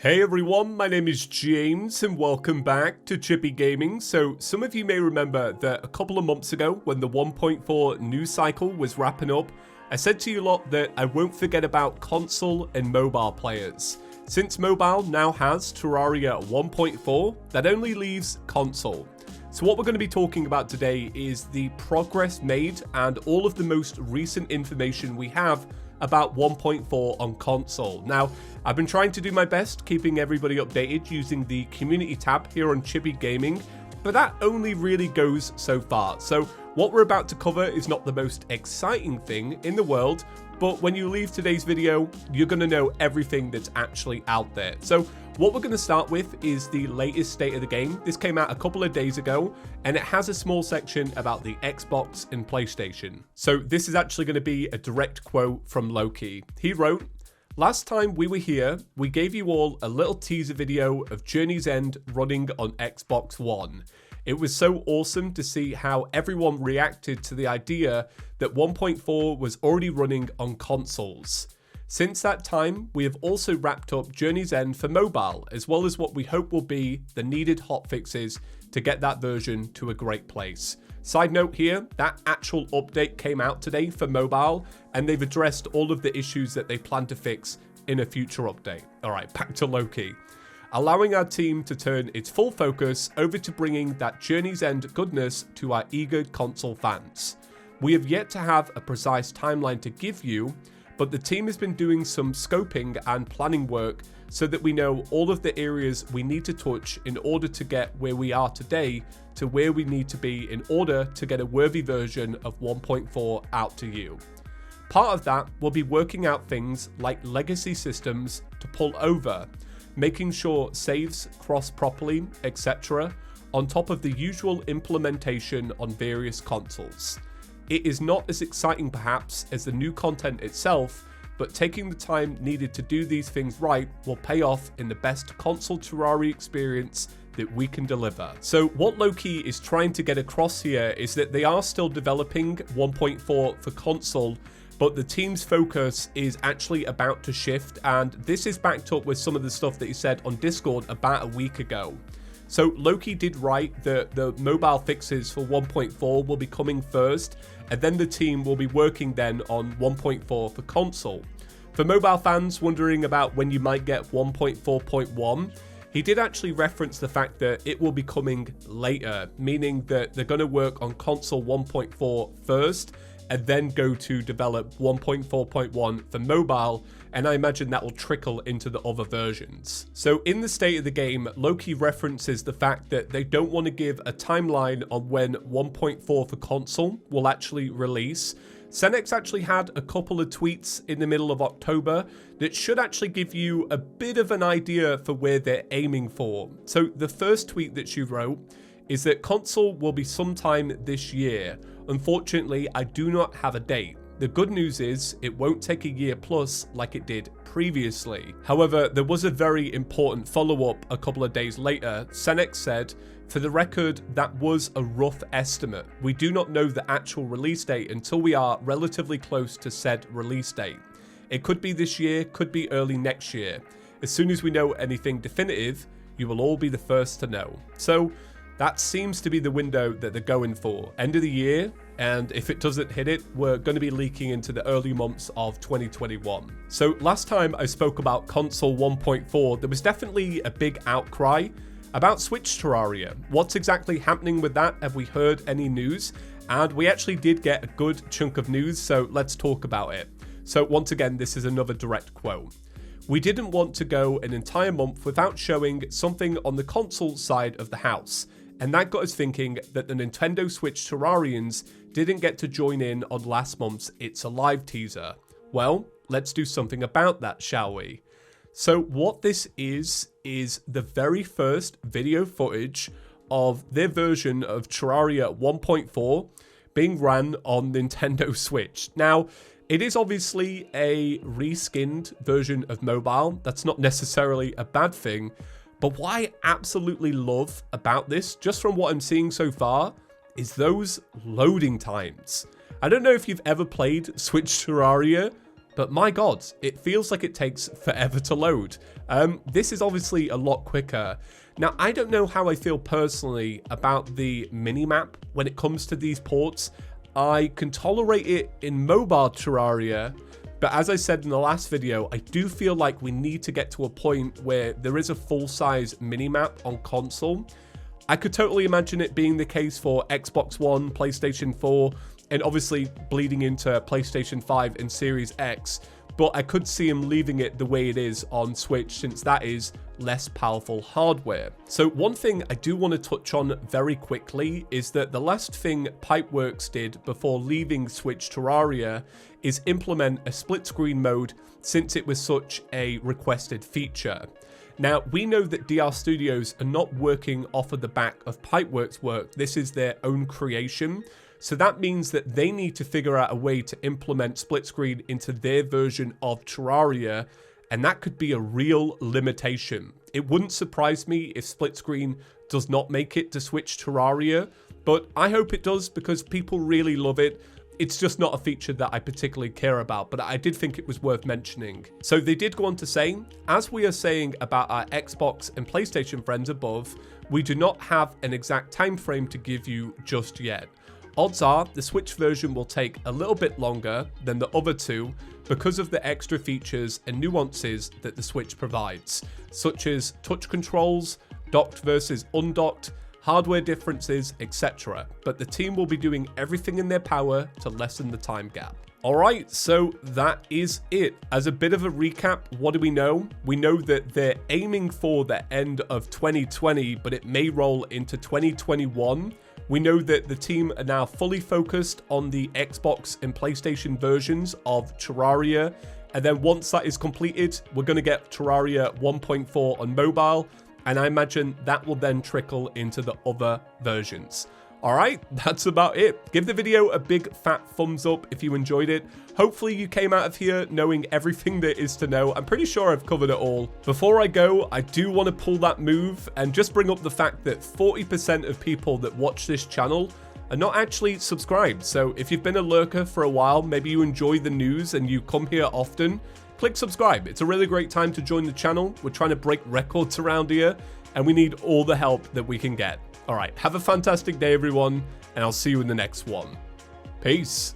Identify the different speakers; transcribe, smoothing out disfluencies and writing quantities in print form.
Speaker 1: Hey everyone, my name is James and welcome back to ChippyGaming. So some of you may remember that a couple of months ago when the 1.4 news cycle was wrapping up, I said to you lot that I won't forget about console and mobile players. Since mobile now has Terraria 1.4, that only leaves console. So what we're going to be talking about today is the progress made and all of the most recent information we have about 1.4 on console. Now, I've been trying to do my best keeping everybody updated using the community tab here on ChippyGaming, but that only really goes so far. So what we're about to cover is not the most exciting thing in the world, but when you leave today's video, you're going to know everything that's actually out there. So what we're going to start with is the latest state of the game. This came out a couple of days ago, and it has a small section about the Xbox and PlayStation. So this is actually going to be a direct quote from Loki. He wrote, "Last time we were here, we gave you all a little teaser video of Journey's End running on Xbox One. It was so awesome to see how everyone reacted to the idea that 1.4 was already running on consoles. Since that time, we have also wrapped up Journey's End for mobile, as well as what we hope will be the needed hotfixes to get that version to a great place." Side note here, that actual update came out today for mobile, and they've addressed all of the issues that they plan to fix in a future update. Alright, back to Loki. "Allowing our team to turn its full focus over to bringing that Journey's End goodness to our eager console fans. We have yet to have a precise timeline to give you, but the team has been doing some scoping and planning work so that we know all of the areas we need to touch in order to get where we are today to where we need to be in order to get a worthy version of 1.4 out to you. Part of that will be working out things like legacy systems to pull over, making sure saves cross properly, etc., on top of the usual implementation on various consoles. It is not as exciting perhaps as the new content itself, but taking the time needed to do these things right will pay off in the best console Terraria experience that we can deliver." So what Loki is trying to get across here is that they are still developing 1.4 for console, but the team's focus is actually about to shift, and this is backed up with some of the stuff that he said on Discord about a week ago. So Loki did write that the mobile fixes for 1.4 will be coming first, and then the team will be working then on 1.4 for console. For mobile fans wondering about when you might get 1.4.1, he did actually reference the fact that it will be coming later, meaning that they're going to work on console 1.4 first, and then go to develop 1.4.1 for mobile, and I imagine that will trickle into the other versions. So in the state of the game, Loki references the fact that they don't want to give a timeline on when 1.4 for console will actually release. Cenx actually had a couple of tweets in the middle of October that should actually give you a bit of an idea for where they're aiming for. So the first tweet that she wrote is that console will be sometime this year. Unfortunately, I do not have a date. The good news is it won't take a year plus like it did previously. However, there was a very important follow-up a couple of days later. Cenx said, "For the record, that was a rough estimate. We do not know the actual release date until we are relatively close to said release date. It could be this year, could be early next year. As soon as we know anything definitive, you will all be the first to know." So that seems to be the window that they're going for. End of the year, and if it doesn't hit it, we're going to be leaking into the early months of 2021. So last time I spoke about console 1.4, there was definitely a big outcry about Switch Terraria. What's exactly happening with that? Have we heard any news? And we actually did get a good chunk of news, so let's talk about it. So once again, this is another direct quote. "We didn't want to go an entire month without showing something on the console side of the house. And that got us thinking that the Nintendo Switch Terrarians didn't get to join in on last month's It's Alive teaser. Well, let's do something about that, shall we?" So what this is the very first video footage of their version of Terraria 1.4 being ran on Nintendo Switch. Now, it is obviously a reskinned version of mobile. That's not necessarily a bad thing. But what I absolutely love about this, just from what I'm seeing so far, is those loading times. I don't know if you've ever played Switch Terraria, but my god, it feels like it takes forever to load. This is obviously a lot quicker. Now, I don't know how I feel personally about the minimap when it comes to these ports. I can tolerate it in mobile Terraria, but as I said in the last video, I do feel like we need to get to a point where there is a full-size minimap on console. I could totally imagine it being the case for Xbox One, PlayStation 4, and obviously bleeding into PlayStation 5 and Series X, but I could see him leaving it the way it is on Switch, since that is less powerful hardware. So one thing I do want to touch on very quickly is that the last thing Pipeworks did before leaving Switch Terraria is implement a split screen mode, since it was such a requested feature. Now, we know that DR Studios are not working off of the back of Pipeworks work. This is their own creation. So that means that they need to figure out a way to implement split screen into their version of Terraria, and that could be a real limitation. It wouldn't surprise me if split screen does not make it to Switch Terraria, but I hope it does because people really love it. It's just not a feature that I particularly care about, but I did think it was worth mentioning. So they did go on to say, as we are saying about our Xbox and PlayStation friends above, we do not have an exact time frame to give you just yet. Odds are the Switch version will take a little bit longer than the other two because of the extra features and nuances that the Switch provides, such as touch controls, docked versus undocked, hardware differences, etc. But the team will be doing everything in their power to lessen the time gap. Alright, so that is it. As a bit of a recap, what do we know? We know that they're aiming for the end of 2020, but it may roll into 2021. We know that the team are now fully focused on the Xbox and PlayStation versions of Terraria, and then once that is completed, we're going to get Terraria 1.4 on mobile, and I imagine that will then trickle into the other versions. Alright, that's about it. Give the video a big fat thumbs up if you enjoyed it. Hopefully you came out of here knowing everything there is to know. I'm pretty sure I've covered it all. Before I go, I do want to pull that move and just bring up the fact that 40% of people that watch this channel are not actually subscribed. So if you've been a lurker for a while, maybe you enjoy the news and you come here often, click subscribe. It's a really great time to join the channel. We're trying to break records around here and we need all the help that we can get. All right, have a fantastic day, everyone, and I'll see you in the next one. Peace.